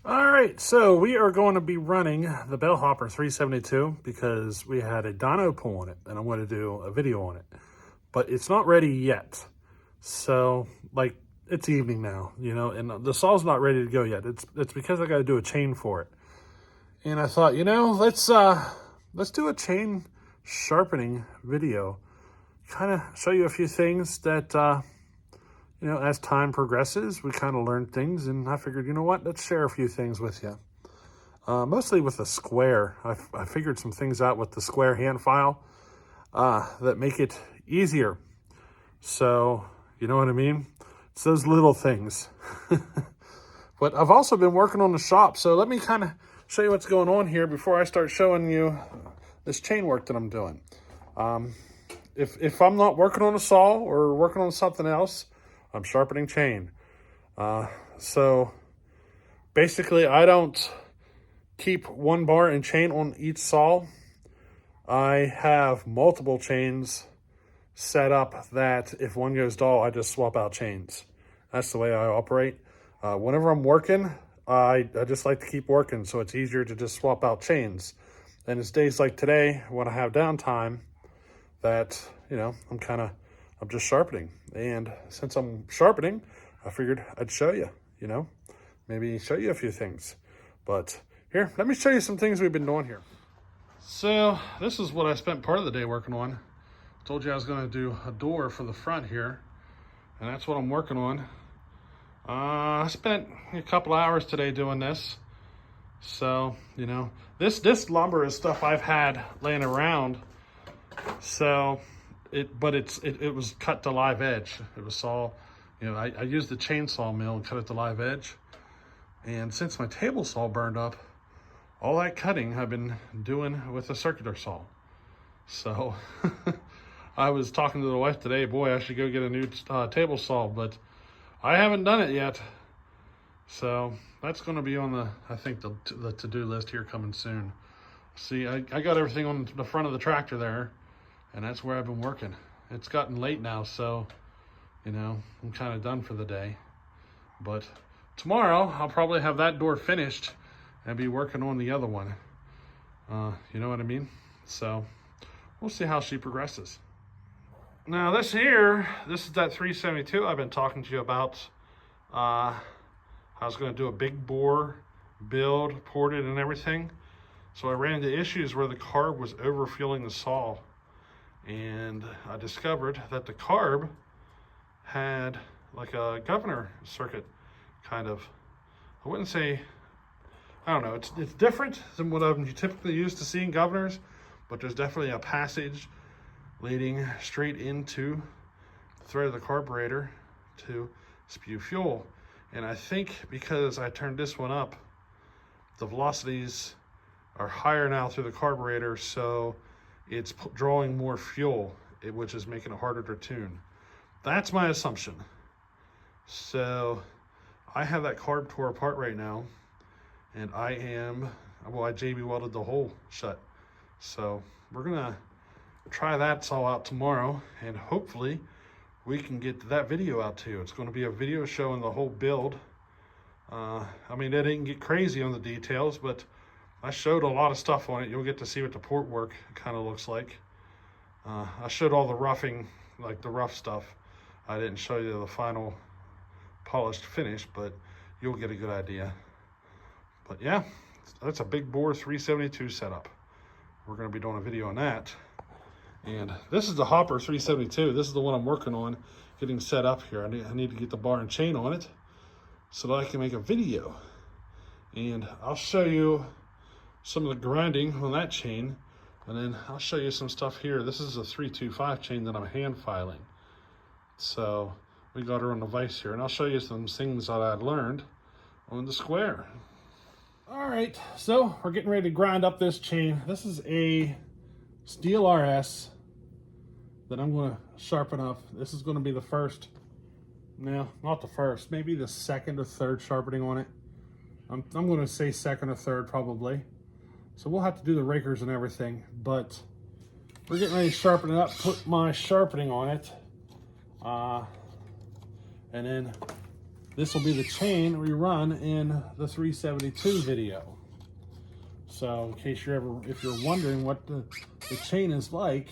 All right, so we are going to be running the Bellhopper 372 because we had a dyno pull on it, and I'm going to do a video on it. But it's not ready yet. So, like, it's evening now, and the saw's not ready to go yet. It's because I got to do a chain for it. And I thought, let's do a chain sharpening video. Kind of show you a few things that as time progresses, we kind of learn things, and I figured, let's share a few things with you. Mostly with the square. I figured some things out with the square hand file that make it easier. So, you know what I mean? It's those little things. But I've also been working on the shop, so let me kind of show you what's going on here before I start showing you this chain work that I'm doing. If I'm not working on a saw or working on something else, I'm sharpening chain. So basically I don't keep one bar and chain on each saw. I have multiple chains set up that if one goes dull, I just swap out chains. That's the way I operate. Whenever I'm working, I just like to keep working, so it's easier to just swap out chains. And it's days like today when I have downtime that, I'm just sharpening. And since I'm sharpening, I figured I'd show you, maybe show you a few things. But here, let me show you some things we've been doing here. So this is what I spent part of the day working on. I told you I was going to do a door for the front here, and that's what I'm working on. I spent a couple hours today doing this. So, this lumber is stuff I've had laying around. So it was cut to live edge. It was I used the chainsaw mill and cut it to live edge. And since my table saw burned up, all that cutting I've been doing with a circular saw. So I was talking to the wife today, boy, I should go get a new table saw, but I haven't done it yet. So that's going to be on the to-do list here coming soon. See, I got everything on the front of the tractor there, and that's where I've been working. It's gotten late now, so, I'm kind of done for the day. But tomorrow, I'll probably have that door finished and be working on the other one. You know what I mean? So we'll see how she progresses. Now this is that 372 I've been talking to you about. I was going to do a big bore build, ported and everything. So I ran into issues where the carb was overfueling the saw. And I discovered that the carb had like a governor circuit, kind of. I wouldn't say, I don't know, it's different than what I'm typically used to seeing governors, but there's definitely a passage leading straight into the thread of the carburetor to spew fuel. And I think because I turned this one up, the velocities are higher now through the carburetor, so it's drawing more fuel, which is making it harder to tune. That's my assumption. So I have that carb tore apart right now, and I JB welded the hole shut. So we're gonna try that saw out tomorrow, and hopefully we can get that video out to you. It's going to be a video showing the whole build. I didn't get crazy on the details, but I showed a lot of stuff on it. You'll get to see what the port work kind of looks like. I showed all the roughing, like the rough stuff. I didn't show you the final polished finish, but you'll get a good idea. But yeah, that's a big bore 372 setup. We're going to be doing a video on that. And this is the Hopper 372. This is the one I'm working on getting set up here. I need to get the bar and chain on it so that I can make a video. And I'll show you some of the grinding on that chain, and then I'll show you some stuff here. This is a 325 chain that I'm hand filing. So we got her on the vise here, and I'll show you some things that I learned on the square. All right, so we're getting ready to grind up this chain. This is a steel RS that I'm going to sharpen up. This is going to be the first, no, not the first, maybe the second or third sharpening on it. I'm going to say second or third probably. So we'll have to do the rakers and everything, but we're getting ready to sharpen it up, put my sharpening on it, and then this will be the chain we run in the 372 video. So in case if you're wondering what the chain is like,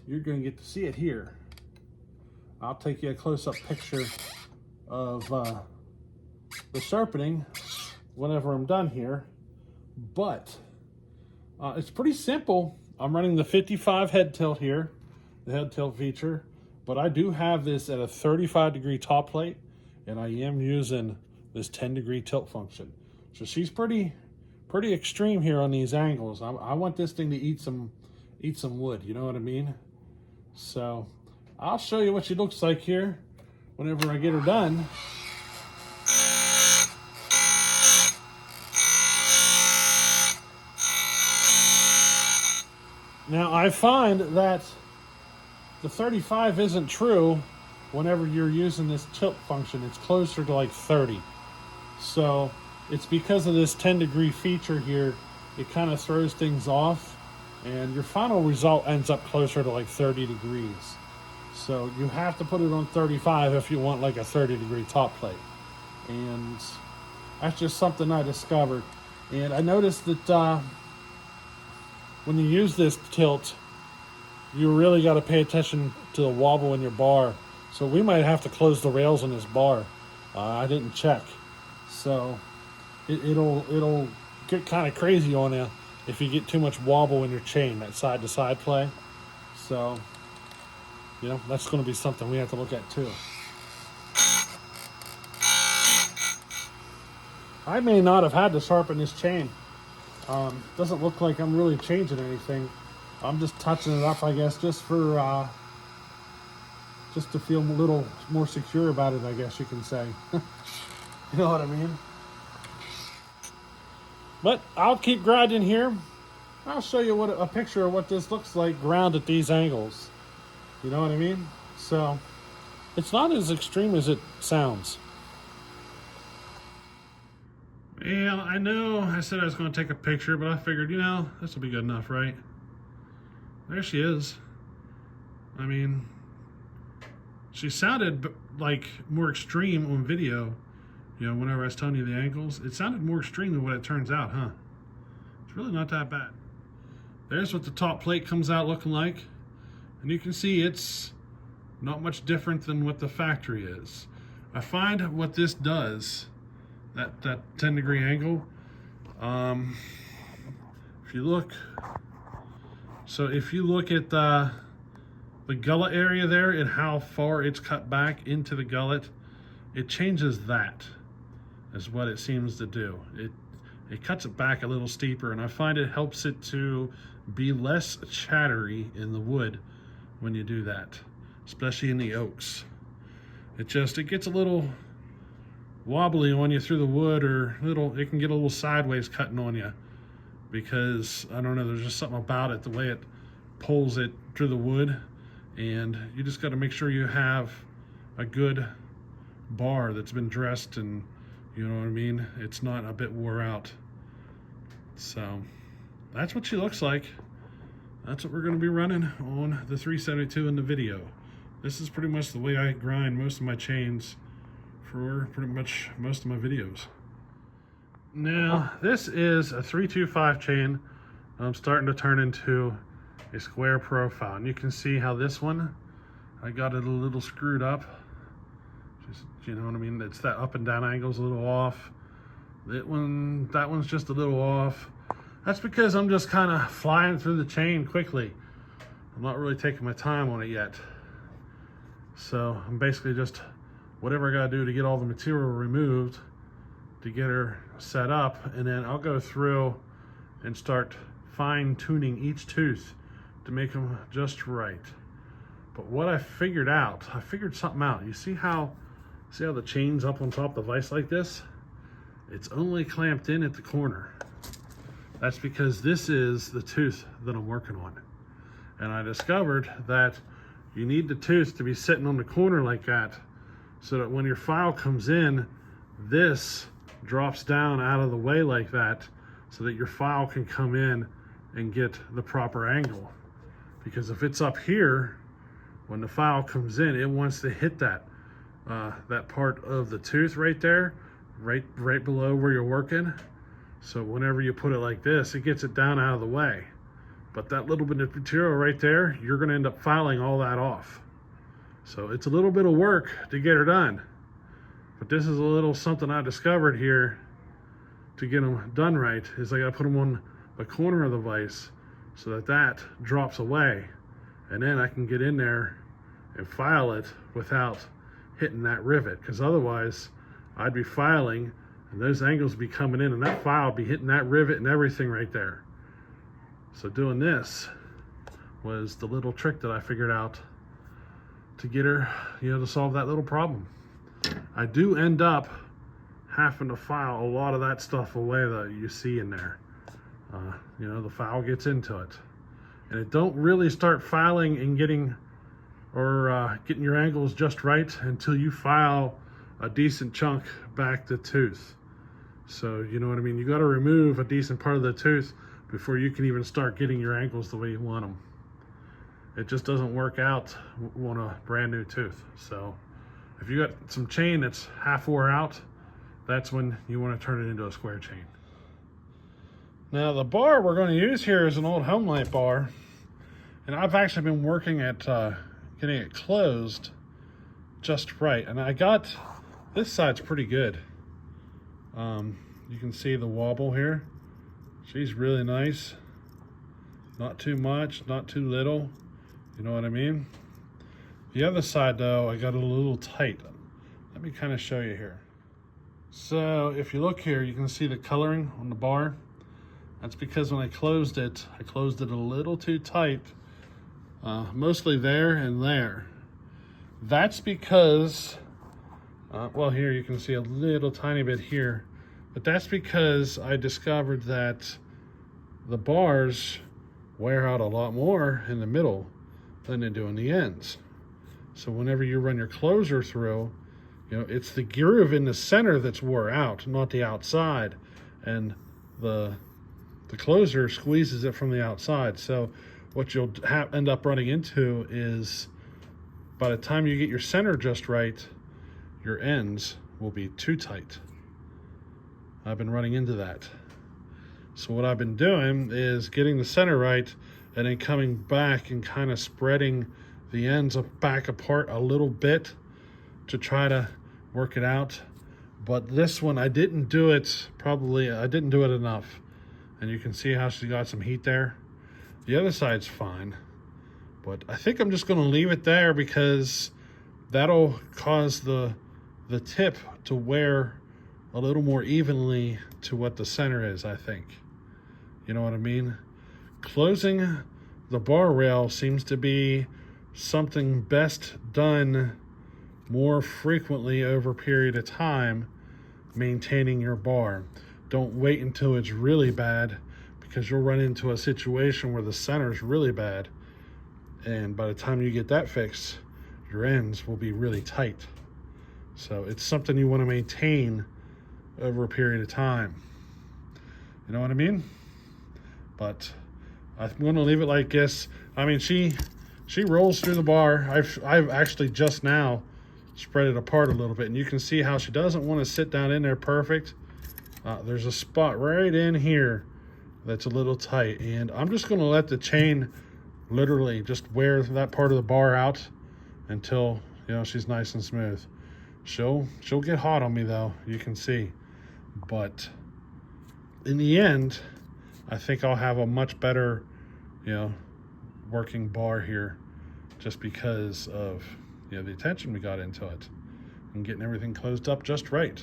you're going to get to see it here. I'll take you a close-up picture of the sharpening whenever I'm done here. But it's pretty simple. I'm running the 55 head tilt here, the head tilt feature, but I do have this at a 35-degree top plate, and I am using this 10-degree tilt function. So she's pretty extreme here on these angles. I want this thing to eat some wood, you know what I mean? So I'll show you what she looks like here whenever I get her done. Now I find that the 35 isn't true whenever you're using this tilt function. It's closer to like 30. So it's because of this 10-degree feature here, it kind of throws things off, and your final result ends up closer to like 30 degrees. So you have to put it on 35 if you want like a 30-degree top plate. And that's just something I discovered. And I noticed that when you use this tilt, you really got to pay attention to the wobble in your bar. So we might have to close the rails on this bar. I didn't check. So it'll get kind of crazy on you if you get too much wobble in your chain, that side-to-side play. So, you know, that's going to be something we have to look at too. I may not have had to sharpen this chain. Doesn't look like I'm really changing anything. I'm just touching it up, I guess, just for just to feel a little more secure about it, I guess you can say. You know what I mean? But I'll keep grinding here. I'll show you a picture of what this looks like ground at these angles. You know what I mean? So it's not as extreme as it sounds. Well, I know I said I was going to take a picture, but I figured, you know, this will be good enough, right? There she is. I mean, she sounded like more extreme on video. You know, whenever I was telling you the angles, it sounded more extreme than what it turns out, huh? It's really not that bad. There's what the top plate comes out looking like. And you can see it's not much different than what the factory is. I find what this does, that 10-degree angle, if you look at the gullet area there and how far it's cut back into the gullet, it changes that, is what it seems to do. It cuts it back a little steeper, and I find it helps it to be less chattery in the wood when you do that, especially in the oaks. It gets a little wobbly on you through the wood, or it can get a little sideways cutting on you, because I don't know, there's just something about it, the way it pulls it through the wood. And you just got to make sure you have a good bar that's been dressed, and you know what I mean, it's not a bit wore out. So that's what she looks like. That's what we're going to be running on the 372 in the video. This is pretty much the way I grind most of my chains for pretty much most of my videos. Now this is a 325 chain. I'm starting to turn into a square profile, and you can see how this one, I got it a little screwed up. Just, you know what I mean, it's that up and down angle's a little off. That one's just a little off. That's because I'm just kind of flying through the chain quickly. I'm not really taking my time on it yet. So I'm basically just whatever I gotta do to get all the material removed to get her set up, and then I'll go through and start fine tuning each tooth to make them just right. But what I figured something out. You see how the chain's up on top of the vise like this? It's only clamped in at the corner. That's because this is the tooth that I'm working on. And I discovered that you need the tooth to be sitting on the corner like that, so that when your file comes in, this drops down out of the way like that, so that your file can come in and get the proper angle. Because if it's up here, when the file comes in, it wants to hit that that part of the tooth right there, right below where you're working. So whenever you put it like this, it gets it down out of the way. But that little bit of material right there, you're going to end up filing all that off. So it's a little bit of work to get her done. But this is a little something I discovered here to get them done right, is I got to put them on the corner of the vise so that that drops away. And then I can get in there and file it without hitting that rivet, because otherwise I'd be filing and those angles would be coming in and that file would be hitting that rivet and everything right there. So doing this was the little trick that I figured out to get her, to solve that little problem. I do end up having to file a lot of that stuff away that you see in there. The file gets into it. And it don't really start filing and getting your angles just right until you file a decent chunk back the tooth. So, you know what I mean? You got to remove a decent part of the tooth before you can even start getting your angles the way you want them. It just doesn't work out on a brand new tooth. So if you got some chain that's half wore out, that's when you want to turn it into a square chain. Now the bar we're going to use here is an old home light bar, and I've actually been working at getting it closed just right, and I got this side's pretty good. You can see the wobble here. She's really nice, not too much, not too little, you know what I mean? The other side though, I got it a little tight. Let me kind of show you here. So if you look here, you can see the coloring on the bar. That's because when I closed it a little too tight, mostly there and there. That's because, well, here you can see a little tiny bit here, but that's because I discovered that the bars wear out a lot more in the middle than they do in the ends. So whenever you run your closer through, it's the groove in the center that's wore out, not the outside. And the closer squeezes it from the outside. So what you'll end up running into is, by the time you get your center just right, your ends will be too tight. I've been running into that. So what I've been doing is getting the center right and then coming back and kind of spreading the ends back apart a little bit to try to work it out. But this one, I didn't do it enough. And you can see how she got some heat there. The other side's fine, but I think I'm just going to leave it there because that'll cause the tip to wear a little more evenly to what the center is, I think. You know what I mean? Closing the bar rail seems to be something best done more frequently over a period of time, maintaining your bar. Don't wait until it's really bad, because you'll run into a situation where the center is really bad, and by the time you get that fixed, your ends will be really tight. So it's something you want to maintain over a period of time. You know what I mean? But I'm going to leave it like this. I mean, she rolls through the bar. I've actually just now spread it apart a little bit, and you can see how she doesn't want to sit down in there perfect. There's a spot right in here that's a little tight, and I'm just going to let the chain literally just wear that part of the bar out until she's nice and smooth. She'll get hot on me though, you can see, but in the end I think I'll have a much better working bar here, just because of the attention we got into it and getting everything closed up just right.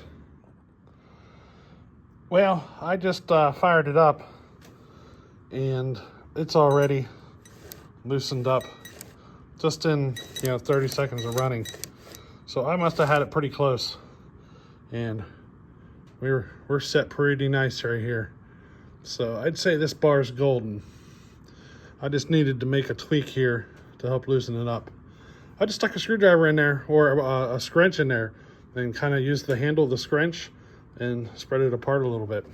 Well, I just fired it up, and it's already loosened up just in 30 seconds of running. So I must have had it pretty close, and we're set pretty nice right here. So I'd say this bar is golden. I just needed to make a tweak here to help loosen it up. I just stuck a screwdriver in there, or a scrunch in there, and kind of used the handle of the scrunch and spread it apart a little bit.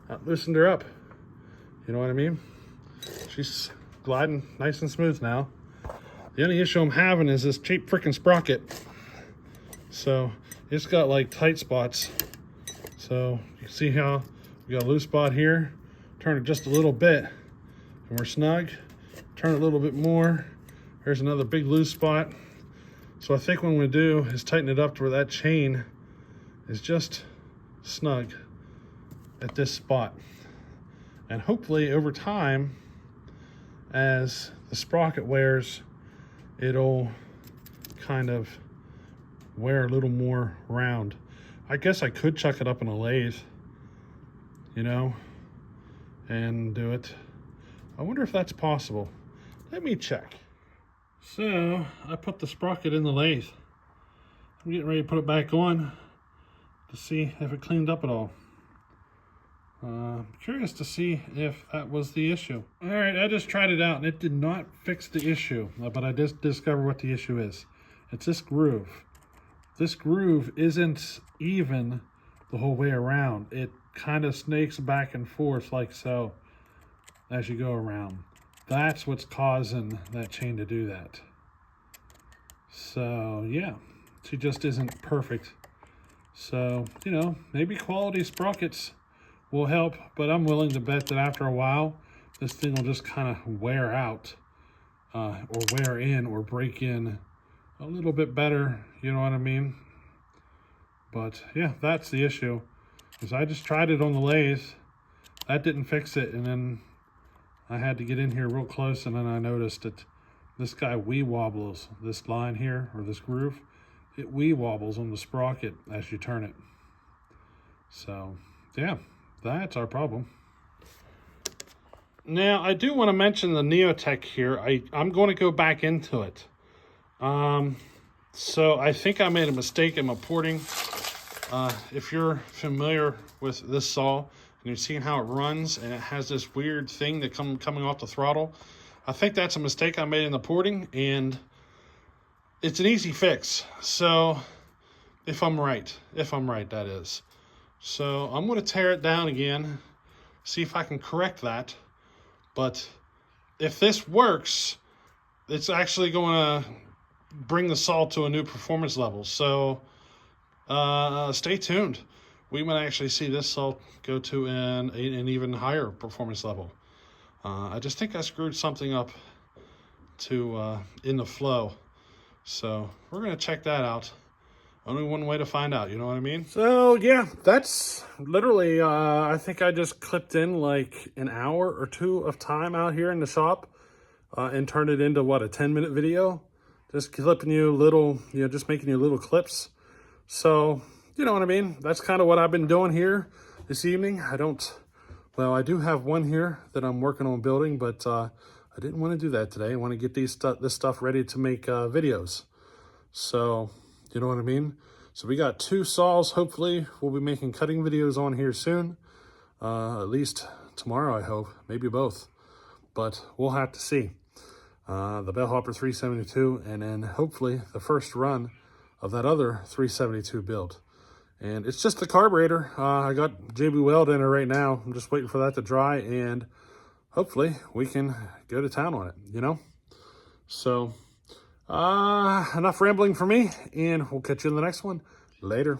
I loosened her up. You know what I mean? She's gliding nice and smooth now. The only issue I'm having is this cheap freaking sprocket. So it's got like tight spots. So you can see how we got a loose spot here. Turn it just a little bit and we're snug. Turn it a little bit more. There's another big loose spot. So I think what I'm gonna do is tighten it up to where that chain is just snug at this spot. And hopefully over time, as the sprocket wears, it'll kind of wear a little more round. I guess I could chuck it up in a lathe, you know, and do it. I wonder if that's possible. Let me check. So I put the sprocket in the lathe. I'm getting ready to put it back on to see if it cleaned up at all. Curious to see if that was the issue. All right, I just tried it out and it did not fix the issue, but I just discovered what the issue is. It's this groove. This groove isn't even the whole way around. It kind of snakes back and forth like so as you go around. That's what's causing that chain to do that. So yeah, she just isn't perfect. So, you know, maybe quality sprockets will help, but I'm willing to bet that after a while, this thing will just kind of wear out, or wear in or break in a little bit better, you know what I mean? But yeah, that's the issue, is I just tried it on the lathe. That didn't fix it, and then I had to get in here real close, and then I noticed that this guy wee wobbles, this line here, or this groove, it wee wobbles on the sprocket as you turn it. So yeah, that's our problem. Now, I do want to mention the Neotech here. I'm going to go back into it. So I think I made a mistake in my porting. If you're familiar with this saw, and you've seen how it runs, and it has this weird thing that coming off the throttle, I think that's a mistake I made in the porting, and it's an easy fix. So if I'm right, that is. So I'm going to tear it down again, see if I can correct that. But if this works, it's actually going to bring the saw to a new performance level. So stay tuned. We might actually see this saw go to an even higher performance level. I just think I screwed something up to in the flow. So we're going to check that out. Only one way to find out, you know what I mean? So yeah, that's literally, I think I just clipped in like an hour or two of time out here in the shop and turned it into what, a 10-minute video? Just clipping you little, you know, just making you little clips. So, you know what I mean? That's kind of what I've been doing here this evening. I do have one here that I'm working on building, but I didn't want to do that today. I want to get this stuff ready to make videos. So, you know what I mean? So we got 2 saws. Hopefully we'll be making cutting videos on here soon. At least tomorrow, I hope. Maybe both. But we'll have to see. The Bellhopper 372, and then hopefully the first run of that other 372 build. And it's just the carburetor. I got JB Weld in it right now. I'm just waiting for that to dry, and hopefully we can go to town on it, you know? So enough rambling for me, and we'll catch you in the next one. Later.